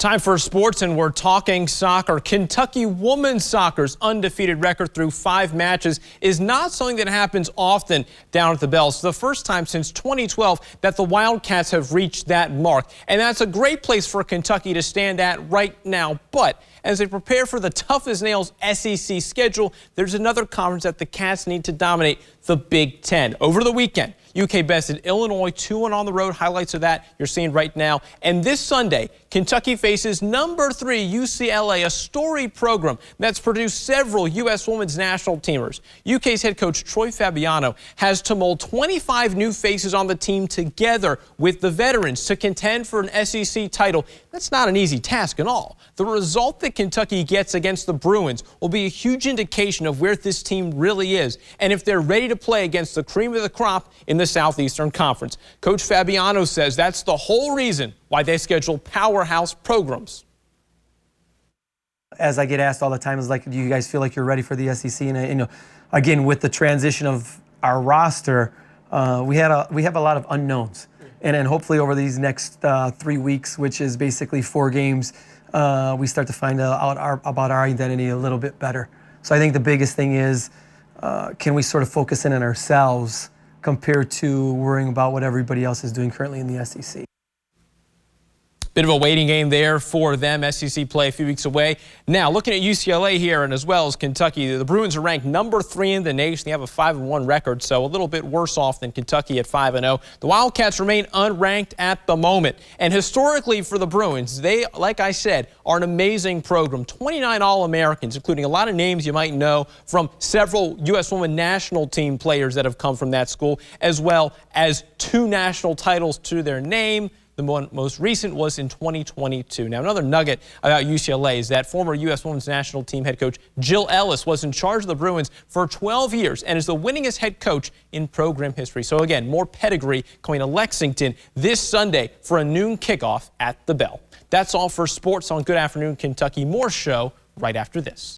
Time for sports, and we're talking soccer. Kentucky women's soccer's undefeated record through 5 matches is not something that happens often down at the Bell. It's the first time since 2012 that the Wildcats have reached that mark, and that's a great place for Kentucky to stand at right now. But as they prepare for the tough-as-nails SEC schedule, there's another conference that the Cats need to dominate, the Big Ten. Over the weekend, UK bested Illinois 2-1 on the road. Highlights of that you're seeing right now. And this Sunday, Kentucky faces number 3 UCLA, a storied program that's produced several U.S. women's national teamers. UK's head coach Troy Fabiano has to mold 25 new faces on the team together with the veterans to contend for an SEC title. That's not an easy task at all. The result that Kentucky gets against the Bruins will be a huge indication of where this team really is and if they're ready to play against the cream of the crop in the Southeastern Conference. Coach Fabiano says that's the whole reason why they schedule powerhouse programs. As I get asked all the time, is like, do you guys feel like you're ready for the SEC? And you know, again, with the transition of our roster, we have a lot of unknowns. And then hopefully over these next 3 weeks, which is basically 4 games, we start to find out about our identity a little bit better. So I think the biggest thing is, can we sort of focus in on ourselves compared to worrying about what everybody else is doing currently in the SEC. Bit of a waiting game there for them. SEC play a few weeks away. Now, looking at UCLA here and as well as Kentucky, the Bruins are ranked number 3 in the nation. They have a 5-1 record, so a little bit worse off than Kentucky at 5-0. The Wildcats remain unranked at the moment. And historically for the Bruins, they, like I said, are an amazing program. 29 All-Americans, including a lot of names you might know from several U.S. Women national team players that have come from that school, as well as 2 national titles to their name. The most recent was in 2022. Now, another nugget about UCLA is that former U.S. Women's National Team head coach Jill Ellis was in charge of the Bruins for 12 years and is the winningest head coach in program history. So, again, more pedigree coming to Lexington this Sunday for a noon kickoff at the Bell. That's all for sports on Good Afternoon Kentucky. More show right after this.